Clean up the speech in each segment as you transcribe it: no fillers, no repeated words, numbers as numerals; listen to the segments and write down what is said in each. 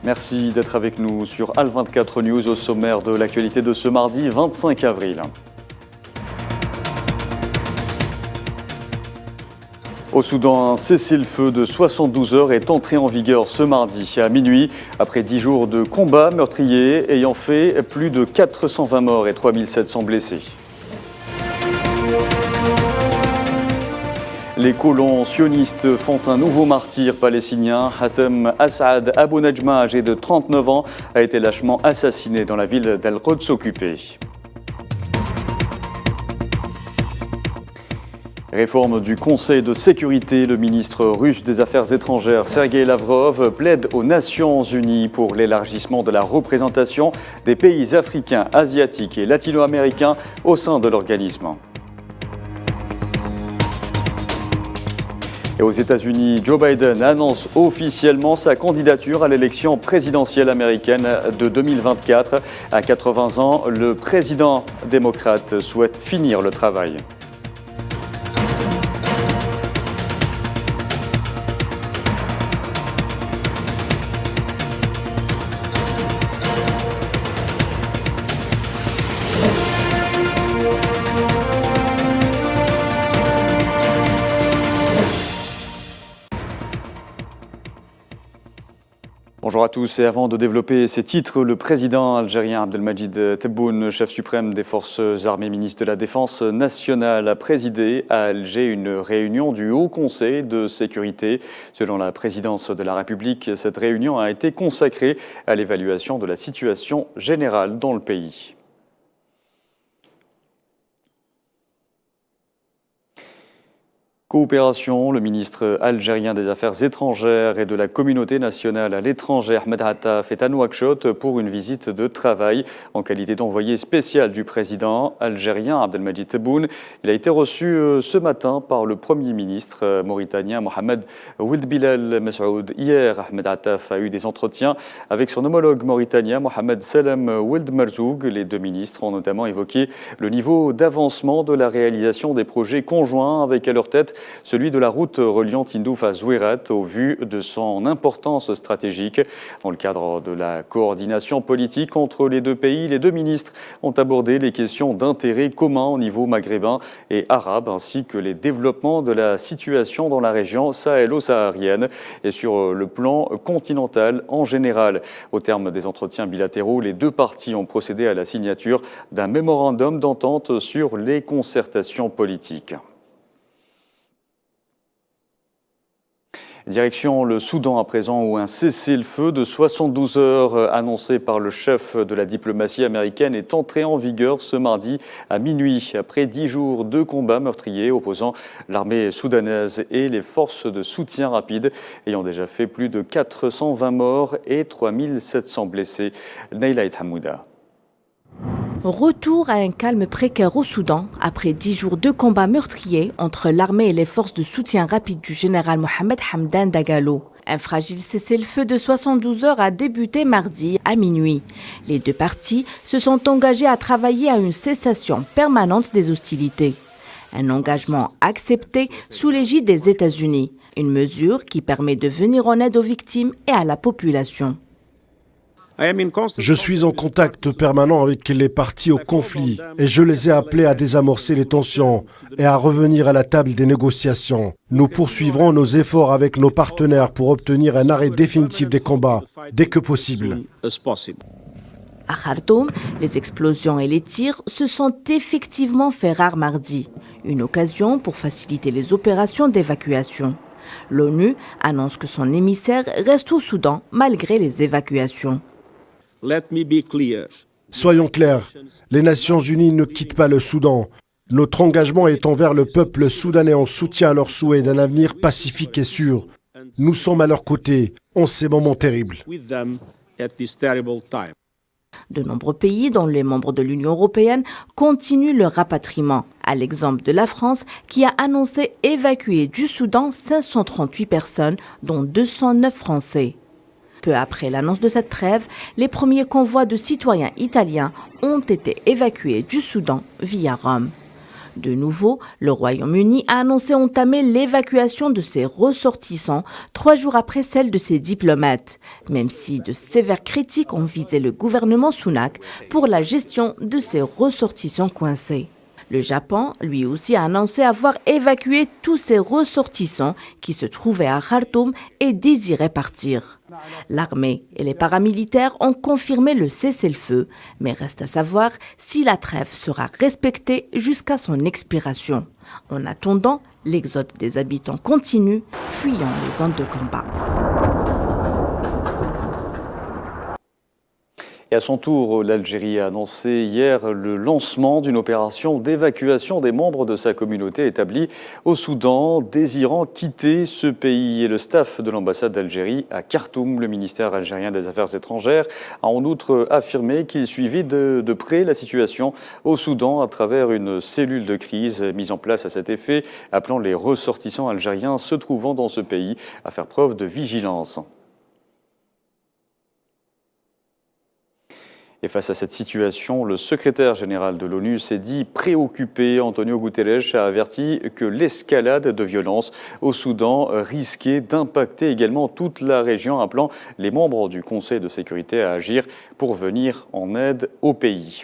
Merci d'être avec nous sur Al24 News au sommaire de l'actualité de ce mardi 25 avril. Au Soudan, un cessez-le-feu de 72 heures est entré en vigueur ce mardi à minuit, après 10 jours de combats meurtriers ayant fait plus de 420 morts et 3700 blessés. Les colons sionistes font un nouveau martyr palestinien. Hatem Asad Abou Najma, âgé de 39 ans, a été lâchement assassiné dans la ville d'Al-Quds occupée. Réforme du Conseil de sécurité, le ministre russe des Affaires étrangères Sergei Lavrov plaide aux Nations Unies pour l'élargissement de la représentation des pays africains, asiatiques et latino-américains au sein de l'organisme. Et aux États-Unis, Joe Biden annonce officiellement sa candidature à l'élection présidentielle américaine de 2024. À 80 ans, le président démocrate souhaite finir le travail. Bonjour à tous, et avant de développer ces titres, le président algérien Abdelmadjid Tebboune, chef suprême des forces armées, ministre de la Défense nationale, a présidé à Alger une réunion du Haut Conseil de sécurité. Selon la présidence de la République, cette réunion a été consacrée à l'évaluation de la situation générale dans le pays. Coopération, le ministre algérien des Affaires étrangères et de la communauté nationale à l'étranger, Ahmed Attaf, est à Nouakchott pour une visite de travail en qualité d'envoyé spécial du président algérien Abdelmadjid Tebboune. Il a été reçu ce matin par le Premier ministre mauritanien Mohamed Ould Bilal Messoud. Hier, Ahmed Attaf a eu des entretiens avec son homologue mauritanien Mohamed Salem Ould Merzoug. Les deux ministres ont notamment évoqué le niveau d'avancement de la réalisation des projets conjoints avec à leur tête celui de la route reliant Tindouf à Zouérat au vu de son importance stratégique. Dans le cadre de la coordination politique entre les deux pays, les deux ministres ont abordé les questions d'intérêt commun au niveau maghrébin et arabe, ainsi que les développements de la situation dans la région sahélo-saharienne et sur le plan continental en général. Au terme des entretiens bilatéraux, les deux parties ont procédé à la signature d'un mémorandum d'entente sur les concertations politiques. Direction le Soudan à présent, où un cessez-le-feu de 72 heures annoncé par le chef de la diplomatie américaine est entré en vigueur ce mardi à minuit, après 10 jours de combats meurtriers opposant l'armée soudanaise et les forces de soutien rapide, ayant déjà fait plus de 420 morts et 3700 blessés. Naila Hamouda. Retour à un calme précaire au Soudan après 10 jours de combats meurtriers entre l'armée et les forces de soutien rapide du général Mohamed Hamdan Dagalo. Un fragile cessez-le-feu de 72 heures a débuté mardi à minuit. Les deux parties se sont engagées à travailler à une cessation permanente des hostilités. Un engagement accepté sous l'égide des États-Unis. Une mesure qui permet de venir en aide aux victimes et à la population. Je suis en contact permanent avec les parties au conflit et je les ai appelés à désamorcer les tensions et à revenir à la table des négociations. Nous poursuivrons nos efforts avec nos partenaires pour obtenir un arrêt définitif des combats dès que possible. À Khartoum, les explosions et les tirs se sont effectivement fait rares mardi. Une occasion pour faciliter les opérations d'évacuation. L'ONU annonce que son émissaire reste au Soudan malgré les évacuations. Soyons clairs, les Nations Unies ne quittent pas le Soudan. Notre engagement est envers le peuple soudanais en soutien à leur souhait d'un avenir pacifique et sûr. Nous sommes à leur côté en ces moments terribles. De nombreux pays, dont les membres de l'Union européenne, continuent leur rapatriement, à l'exemple de la France qui a annoncé évacuer du Soudan 538 personnes, dont 209 Français. Peu après l'annonce de cette trêve, les premiers convois de citoyens italiens ont été évacués du Soudan via Rome. De nouveau, le Royaume-Uni a annoncé entamer l'évacuation de ses ressortissants 3 jours après celle de ses diplomates, même si de sévères critiques ont visé le gouvernement Sunak pour la gestion de ses ressortissants coincés. Le Japon, lui aussi, a annoncé avoir évacué tous ses ressortissants qui se trouvaient à Khartoum et désiraient partir. L'armée et les paramilitaires ont confirmé le cessez-le-feu, mais reste à savoir si la trêve sera respectée jusqu'à son expiration. En attendant, l'exode des habitants continue, fuyant les zones de combat. Et à son tour, l'Algérie a annoncé hier le lancement d'une opération d'évacuation des membres de sa communauté établie au Soudan, désirant quitter ce pays. Et le staff de l'ambassade d'Algérie à Khartoum, le ministère algérien des Affaires étrangères, a en outre affirmé qu'il suivait de près la situation au Soudan à travers une cellule de crise mise en place à cet effet, appelant les ressortissants algériens se trouvant dans ce pays à faire preuve de vigilance. Et face à cette situation, le secrétaire général de l'ONU s'est dit préoccupé. Antonio Guterres a averti que l'escalade de violence au Soudan risquait d'impacter également toute la région, appelant les membres du Conseil de sécurité à agir pour venir en aide au pays.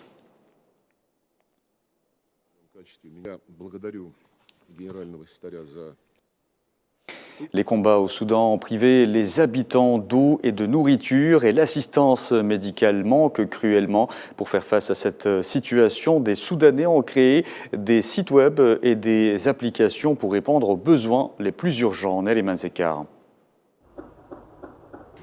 Les combats au Soudan ont privé les habitants d'eau et de nourriture et l'assistance médicale manque cruellement. Pour faire face à cette situation, des Soudanais ont créé des sites web et des applications pour répondre aux besoins les plus urgents. Nelly Manzekar.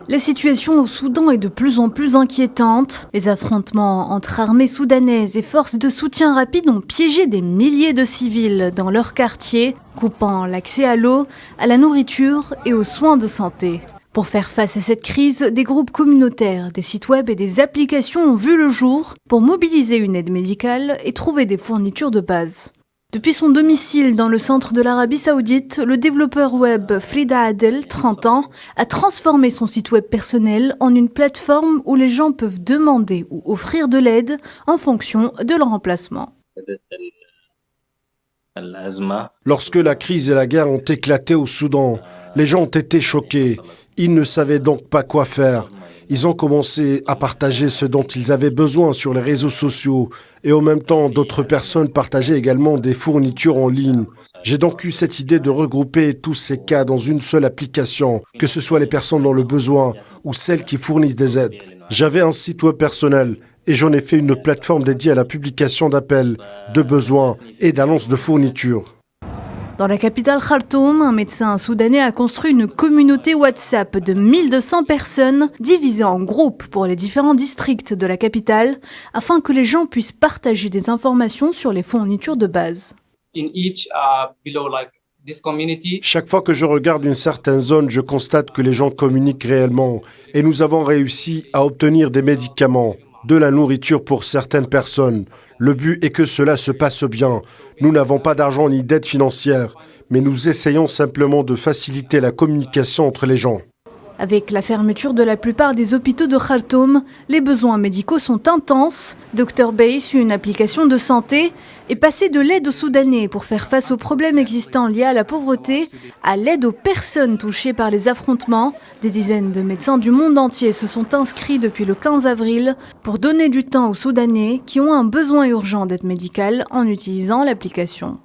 La situation au Soudan est de plus en plus inquiétante. Les affrontements entre armées soudanaises et forces de soutien rapide ont piégé des milliers de civils dans leurs quartiers, coupant l'accès à l'eau, à la nourriture et aux soins de santé. Pour faire face à cette crise, des groupes communautaires, des sites web et des applications ont vu le jour pour mobiliser une aide médicale et trouver des fournitures de base. Depuis son domicile dans le centre de l'Arabie Saoudite, le développeur web Frida Adel, 30 ans, a transformé son site web personnel en une plateforme où les gens peuvent demander ou offrir de l'aide en fonction de leur emplacement. Lorsque la crise et la guerre ont éclaté au Soudan, les gens ont été choqués. Ils ne savaient donc pas quoi faire. Ils ont commencé à partager ce dont ils avaient besoin sur les réseaux sociaux et en même temps, d'autres personnes partageaient également des fournitures en ligne. J'ai donc eu cette idée de regrouper tous ces cas dans une seule application, que ce soit les personnes dans le besoin ou celles qui fournissent des aides. J'avais un site web personnel et j'en ai fait une plateforme dédiée à la publication d'appels, de besoins et d'annonces de fournitures. Dans la capitale Khartoum, un médecin soudanais a construit une communauté WhatsApp de 1200 personnes divisées en groupes pour les différents districts de la capitale afin que les gens puissent partager des informations sur les fournitures de base. Chaque fois que je regarde une certaine zone, je constate que les gens communiquent réellement et nous avons réussi à obtenir des médicaments, de la nourriture pour certaines personnes. Le but est que cela se passe bien. Nous n'avons pas d'argent ni d'aide financière, mais nous essayons simplement de faciliter la communication entre les gens. Avec la fermeture de la plupart des hôpitaux de Khartoum, les besoins médicaux sont intenses. Dr Base, une application de santé, est passé de l'aide aux Soudanais pour faire face aux problèmes existants liés à la pauvreté à l'aide aux personnes touchées par les affrontements. Des dizaines de médecins du monde entier se sont inscrits depuis le 15 avril pour donner du temps aux Soudanais qui ont un besoin urgent d'aide médicale en utilisant l'application.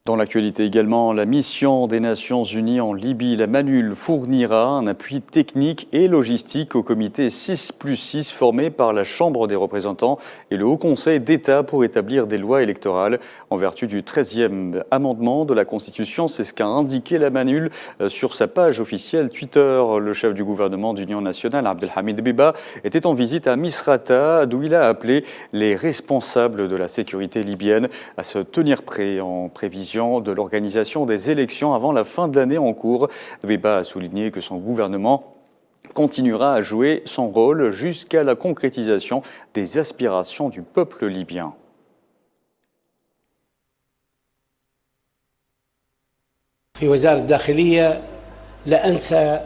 Dans l'actualité également, la mission des Nations Unies en Libye, la MANUL, fournira un appui technique et logistique au comité 6+6 formé par la Chambre des représentants et le Haut Conseil d'État pour établir des lois électorales en vertu du 13e amendement de la Constitution. C'est ce qu'a indiqué la MANUL sur sa page officielle Twitter. Le chef du gouvernement d'Union nationale, Abdelhamid Dbeiba, était en visite à Misrata, d'où il a appelé les responsables de la sécurité libyenne à se tenir prêts en prévision de l'organisation des élections avant la fin de l'année en cours. Dbeiba a souligné que son gouvernement continuera à jouer son rôle jusqu'à la concrétisation des aspirations du peuple libyen. في وزارة الداخلية لا أنسى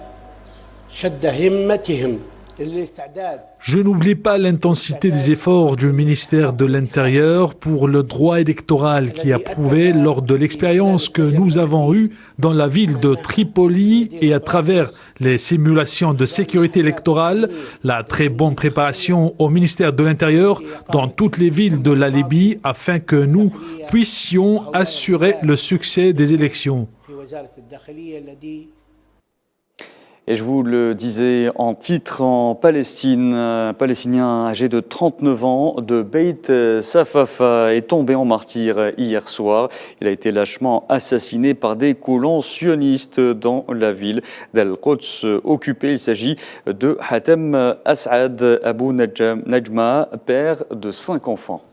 شد همتهم Je n'oublie pas l'intensité des efforts du ministère de l'Intérieur pour le droit électoral qui a prouvé lors de l'expérience que nous avons eue dans la ville de Tripoli et à travers les simulations de sécurité électorale, la très bonne préparation au ministère de l'Intérieur dans toutes les villes de la Libye afin que nous puissions assurer le succès des élections. Et je vous le disais en titre, en Palestine, un Palestinien âgé de 39 ans de Beit Safafa est tombé en martyr hier soir. Il a été lâchement assassiné par des colons sionistes dans la ville d'Al-Quds occupée. Il s'agit de Hatem As'ad Abu Najma, père de 5 enfants.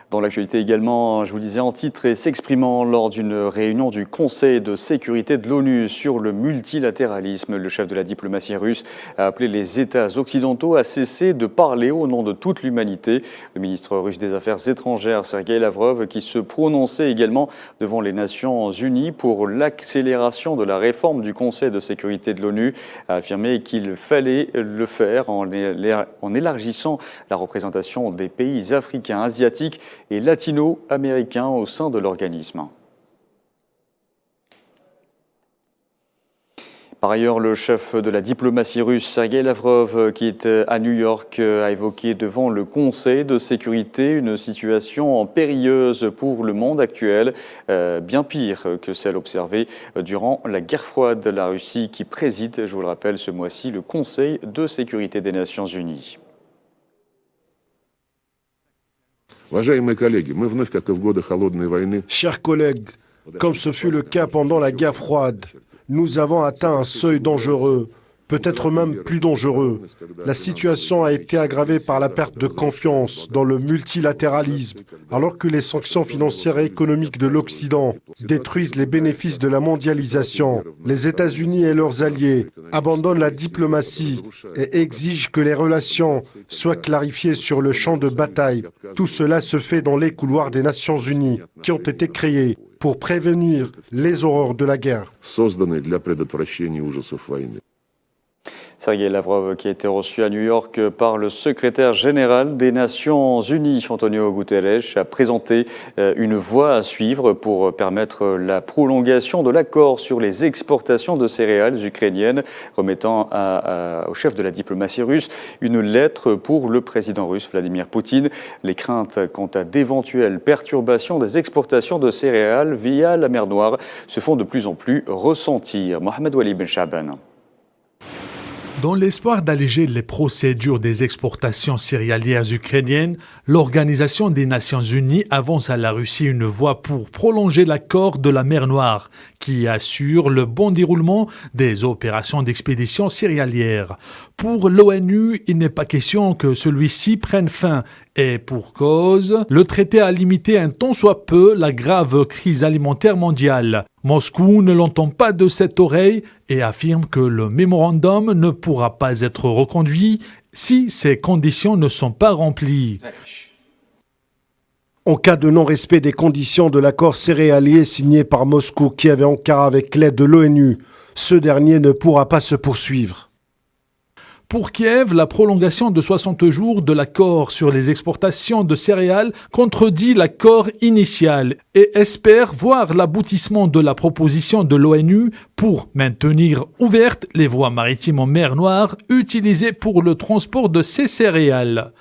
Dans l'actualité également, je vous disais en titre, et s'exprimant lors d'une réunion du Conseil de sécurité de l'ONU sur le multilatéralisme, le chef de la diplomatie russe a appelé les États occidentaux à cesser de parler au nom de toute l'humanité. Le ministre russe des Affaires étrangères, Sergueï Lavrov, qui se prononçait également devant les Nations Unies pour l'accélération de la réforme du Conseil de sécurité de l'ONU, a affirmé qu'il fallait le faire en élargissant la représentation des pays africains, asiatiques et latino-américains au sein de l'organisme. Par ailleurs, le chef de la diplomatie russe, Sergueï Lavrov, qui est à New York, a évoqué devant le Conseil de sécurité une situation périlleuse pour le monde actuel, bien pire que celle observée durant la guerre froide de la Russie, qui préside, je vous le rappelle, ce mois-ci, le Conseil de sécurité des Nations Unies. Chers collègues, comme ce fut le cas pendant la guerre froide, nous avons atteint un seuil dangereux, peut-être même plus dangereux. La situation a été aggravée par la perte de confiance dans le multilatéralisme, alors que les sanctions financières et économiques de l'Occident détruisent les bénéfices de la mondialisation. Les États-Unis et leurs alliés abandonnent la diplomatie et exigent que les relations soient clarifiées sur le champ de bataille. Tout cela se fait dans les couloirs des Nations Unies, qui ont été créés pour prévenir les horreurs de la guerre. Sergueï Lavrov, qui a été reçu à New York par le secrétaire général des Nations Unies, Antonio Guterres, a présenté une voie à suivre pour permettre la prolongation de l'accord sur les exportations de céréales ukrainiennes, remettant au chef de la diplomatie russe une lettre pour le président russe Vladimir Poutine. Les craintes quant à d'éventuelles perturbations des exportations de céréales via la mer Noire se font de plus en plus ressentir. Mohamed Wali Ben Shaban. Dans l'espoir d'alléger les procédures des exportations céréalières ukrainiennes, l'Organisation des Nations Unies avance à la Russie une voie pour prolonger l'accord de la mer Noire, qui assure le bon déroulement des opérations d'expédition céréalière. Pour l'ONU, il n'est pas question que celui-ci prenne fin. Et pour cause, le traité a limité un tant soit peu la grave crise alimentaire mondiale. Moscou ne l'entend pas de cette oreille et affirme que le mémorandum ne pourra pas être reconduit si ces conditions ne sont pas remplies. En cas de non-respect des conditions de l'accord céréalier signé par Moscou, Kiev et Ankara avec l'aide de l'ONU, ce dernier ne pourra pas se poursuivre. Pour Kiev, la prolongation de 60 jours de l'accord sur les exportations de céréales contredit l'accord initial et espère voir l'aboutissement de la proposition de l'ONU pour maintenir ouvertes les voies maritimes en mer Noire utilisées pour le transport de ces céréales.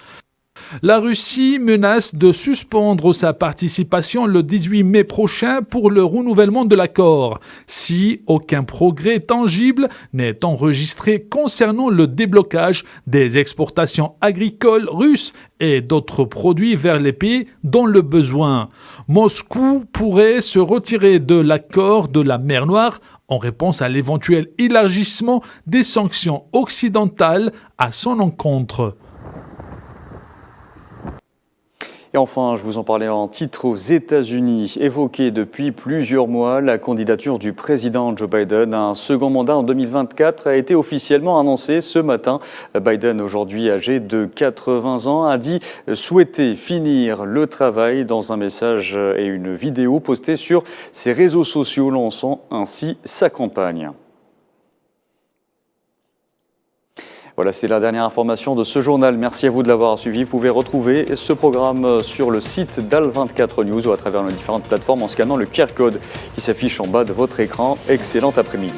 La Russie menace de suspendre sa participation le 18 mai prochain pour le renouvellement de l'accord, si aucun progrès tangible n'est enregistré concernant le déblocage des exportations agricoles russes et d'autres produits vers les pays dans le besoin. Moscou pourrait se retirer de l'accord de la mer Noire en réponse à l'éventuel élargissement des sanctions occidentales à son encontre. Et enfin, je vous en parlais en titre, aux États-Unis, évoquée depuis plusieurs mois, la candidature du président Joe Biden à un second mandat en 2024 a été officiellement annoncée ce matin. Biden, aujourd'hui âgé de 80 ans, a dit souhaiter finir le travail dans un message et une vidéo postée sur ses réseaux sociaux, lançant ainsi sa campagne. Voilà, c'est la dernière information de ce journal. Merci à vous de l'avoir suivi. Vous pouvez retrouver ce programme sur le site d'Al24 News ou à travers nos différentes plateformes en scannant le QR code qui s'affiche en bas de votre écran. Excellent après-midi.